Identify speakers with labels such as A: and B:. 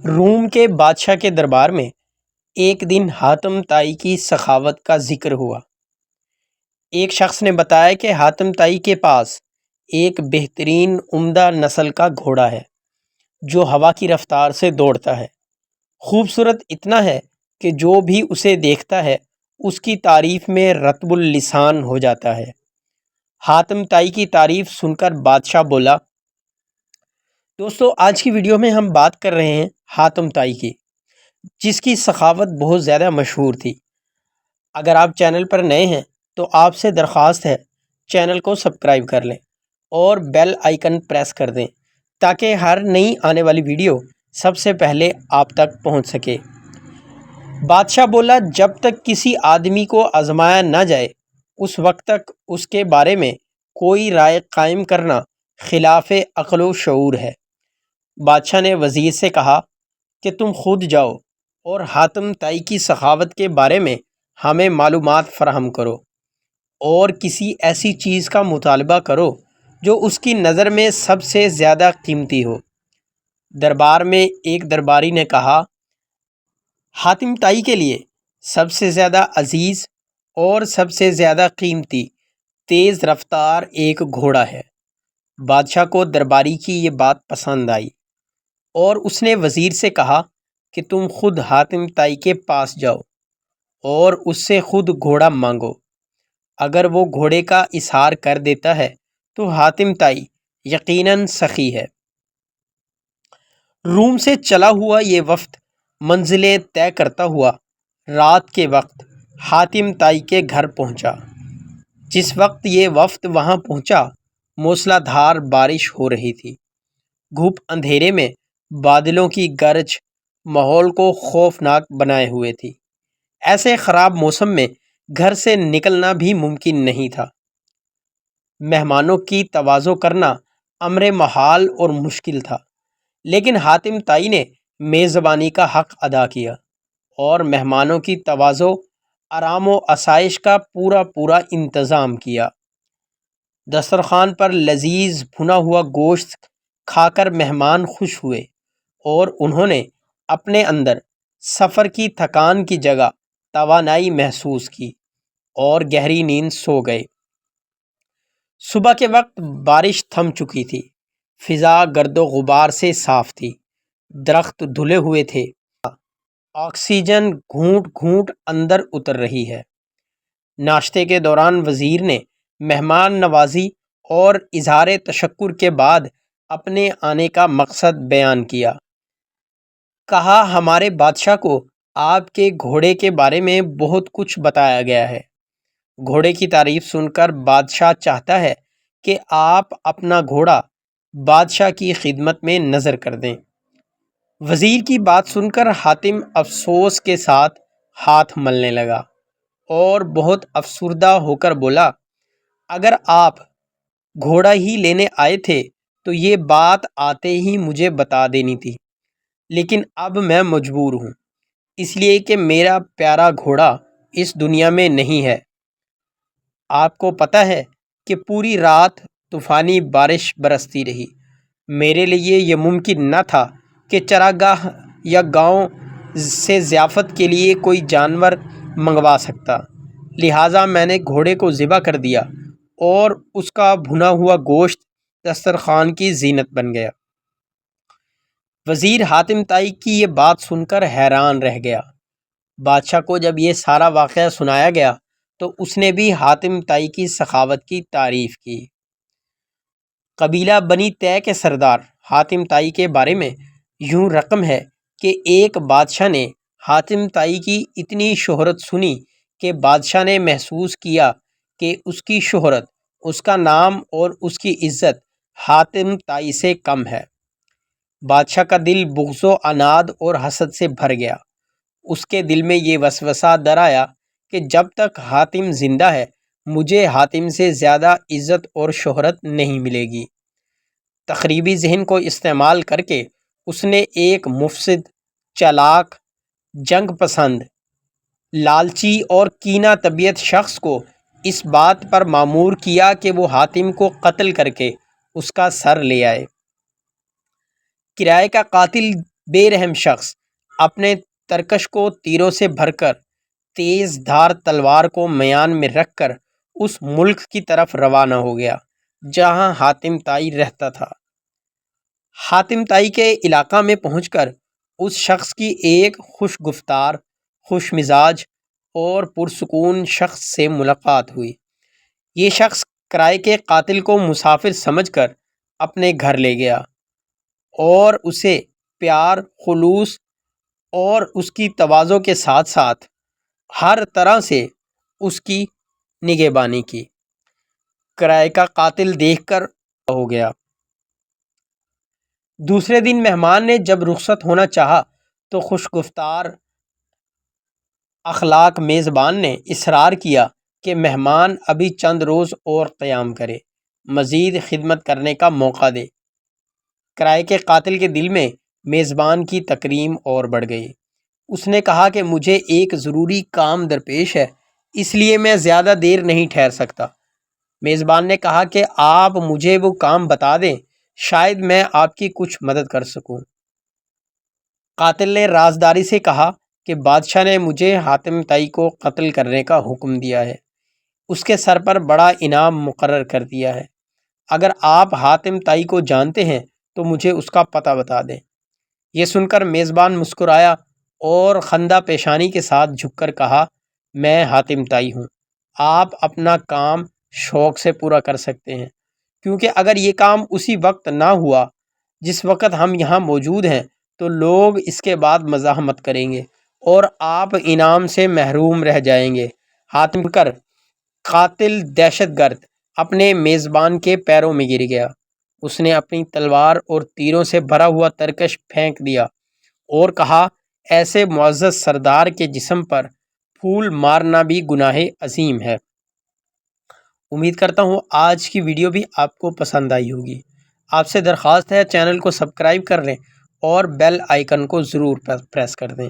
A: روم کے بادشاہ کے دربار میں ایک دن حاتم طائی کی سخاوت کا ذکر ہوا۔ ایک شخص نے بتایا کہ حاتم طائی کے پاس ایک بہترین عمدہ نسل کا گھوڑا ہے جو ہوا کی رفتار سے دوڑتا ہے۔ خوبصورت اتنا ہے کہ جو بھی اسے دیکھتا ہے اس کی تعریف میں رطب اللسان ہو جاتا ہے۔ حاتم طائی کی تعریف سن کر بادشاہ بولا، دوستو آج کی ویڈیو میں ہم بات کر رہے ہیں حاتم طائی کی، جس کی سخاوت بہت زیادہ مشہور تھی۔ اگر آپ چینل پر نئے ہیں تو آپ سے درخواست ہے چینل کو سبسکرائب کر لیں اور بیل آئیکن پریس کر دیں تاکہ ہر نئی آنے والی ویڈیو سب سے پہلے آپ تک پہنچ سکے۔ بادشاہ بولا، جب تک کسی آدمی کو آزمایا نہ جائے اس وقت تک اس کے بارے میں کوئی رائے قائم کرنا خلاف عقل و شعور ہے۔ بادشاہ نے وزیر سے کہا کہ تم خود جاؤ اور حاتم طائی کی سخاوت کے بارے میں ہمیں معلومات فراہم کرو اور کسی ایسی چیز کا مطالبہ کرو جو اس کی نظر میں سب سے زیادہ قیمتی ہو۔ دربار میں ایک درباری نے کہا، حاتم طائی کے لیے سب سے زیادہ عزیز اور سب سے زیادہ قیمتی تیز رفتار ایک گھوڑا ہے۔ بادشاہ کو درباری کی یہ بات پسند آئی اور اس نے وزیر سے کہا کہ تم خود حاتم طائی کے پاس جاؤ اور اس سے خود گھوڑا مانگو۔ اگر وہ گھوڑے کا اظہار کر دیتا ہے تو حاتم طائی یقیناً سخی ہے۔ روم سے چلا ہوا یہ وفد منزلیں طے کرتا ہوا رات کے وقت حاتم طائی کے گھر پہنچا۔ جس وقت یہ وفد وہاں پہنچا موسلا دھار بارش ہو رہی تھی۔ گھپ اندھیرے میں بادلوں کی گرج ماحول کو خوفناک بنائے ہوئے تھی۔ ایسے خراب موسم میں گھر سے نکلنا بھی ممکن نہیں تھا۔ مہمانوں کی تواضع کرنا امر محال اور مشکل تھا، لیکن حاتم طائی نے میزبانی کا حق ادا کیا اور مہمانوں کی تواضع، آرام و آسائش کا پورا انتظام کیا۔ دسترخوان پر لذیذ بھنا ہوا گوشت کھا کر مہمان خوش ہوئے اور انہوں نے اپنے اندر سفر کی تھکان کی جگہ توانائی محسوس کی اور گہری نیند سو گئے۔ صبح کے وقت بارش تھم چکی تھی، فضا گرد و غبار سے صاف تھی، درخت دھلے ہوئے تھے، آکسیجن گھونٹ گھونٹ اندر اتر رہی ہے۔ ناشتے کے دوران وزیر نے مہمان نوازی اور اظہار تشکر کے بعد اپنے آنے کا مقصد بیان کیا۔ کہا، ہمارے بادشاہ کو آپ کے گھوڑے کے بارے میں بہت کچھ بتایا گیا ہے۔ گھوڑے کی تعریف سن کر بادشاہ چاہتا ہے کہ آپ اپنا گھوڑا بادشاہ کی خدمت میں نظر کر دیں۔ وزیر کی بات سن کر حاتم افسوس کے ساتھ ہاتھ ملنے لگا اور بہت افسردہ ہو کر بولا، اگر آپ گھوڑا ہی لینے آئے تھے تو یہ بات آتے ہی مجھے بتا دینی تھی، لیکن اب میں مجبور ہوں، اس لیے کہ میرا پیارا گھوڑا اس دنیا میں نہیں ہے۔ آپ کو پتہ ہے کہ پوری رات طوفانی بارش برستی رہی۔ میرے لیے یہ ممکن نہ تھا کہ چراگاہ یا گاؤں سے ضیافت کے لیے کوئی جانور منگوا سکتا، لہٰذا میں نے گھوڑے کو ذبح کر دیا اور اس کا بھنا ہوا گوشت دسترخوان کی زینت بن گیا۔ وزیر حاتم طائی کی یہ بات سن کر حیران رہ گیا۔ بادشاہ کو جب یہ سارا واقعہ سنایا گیا تو اس نے بھی حاتم طائی کی سخاوت کی تعریف کی۔ قبیلہ بنی طے کے سردار حاتم طائی کے بارے میں یوں رقم ہے کہ ایک بادشاہ نے حاتم طائی کی اتنی شہرت سنی کہ بادشاہ نے محسوس کیا کہ اس کی شہرت، اس کا نام اور اس کی عزت حاتم طائی سے کم ہے۔ بادشاہ کا دل بغض و عناد اور حسد سے بھر گیا۔ اس کے دل میں یہ وسوسہ در آیا کہ جب تک حاتم زندہ ہے مجھے حاتم سے زیادہ عزت اور شہرت نہیں ملے گی۔ تخریبی ذہن کو استعمال کر کے اس نے ایک مفسد، چالاک، جنگ پسند، لالچی اور کینہ طبیعت شخص کو اس بات پر مامور کیا کہ وہ حاتم کو قتل کر کے اس کا سر لے آئے۔ کرائے کا قاتل بے رحم شخص اپنے ترکش کو تیروں سے بھر کر تیز دھار تلوار کو میان میں رکھ کر اس ملک کی طرف روانہ ہو گیا جہاں حاتم طائی رہتا تھا۔ حاتم طائی کے علاقہ میں پہنچ کر اس شخص کی ایک خوش گفتار، خوش مزاج اور پرسکون شخص سے ملاقات ہوئی۔ یہ شخص کرائے کے قاتل کو مسافر سمجھ کر اپنے گھر لے گیا اور اسے پیار، خلوص اور اس کی تواضع کے ساتھ ساتھ ہر طرح سے اس کی نگہبانی کی۔ کرائے کا قاتل دیکھ کر ہو گیا۔ دوسرے دن مہمان نے جب رخصت ہونا چاہا تو خوش گفتار اخلاق میزبان نے اصرار کیا کہ مہمان ابھی چند روز اور قیام کرے، مزید خدمت کرنے کا موقع دے۔ کرائے کے قاتل کے دل میں میزبان کی تکریم اور بڑھ گئی۔ اس نے کہا کہ مجھے ایک ضروری کام درپیش ہے، اس لیے میں زیادہ دیر نہیں ٹھہر سکتا۔ میزبان نے کہا کہ آپ مجھے وہ کام بتا دیں، شاید میں آپ کی کچھ مدد کر سکوں۔ قاتل نے رازداری سے کہا کہ بادشاہ نے مجھے حاتم طائی کو قتل کرنے کا حکم دیا ہے، اس کے سر پر بڑا انعام مقرر کر دیا ہے۔ اگر آپ حاتم طائی کو جانتے ہیں تو مجھے اس کا پتہ بتا دیں۔ یہ سن کر میزبان مسکرایا اور خندہ پیشانی کے ساتھ جھک کر کہا، میں حاتم طائی ہوں، آپ اپنا کام شوق سے پورا کر سکتے ہیں، کیونکہ اگر یہ کام اسی وقت نہ ہوا جس وقت ہم یہاں موجود ہیں تو لوگ اس کے بعد مزاحمت کریں گے اور آپ انعام سے محروم رہ جائیں گے۔ حاتم کر قاتل دہشت گرد اپنے میزبان کے پیروں میں گر گیا۔ اس نے اپنی تلوار اور تیروں سے بھرا ہوا ترکش پھینک دیا اور کہا، ایسے معزز سردار کے جسم پر پھول مارنا بھی گناہ عظیم ہے۔ امید کرتا ہوں آج کی ویڈیو بھی آپ کو پسند آئی ہوگی۔ آپ سے درخواست ہے چینل کو سبسکرائب کر لیں اور بیل آئیکن کو ضرور پریس کر دیں۔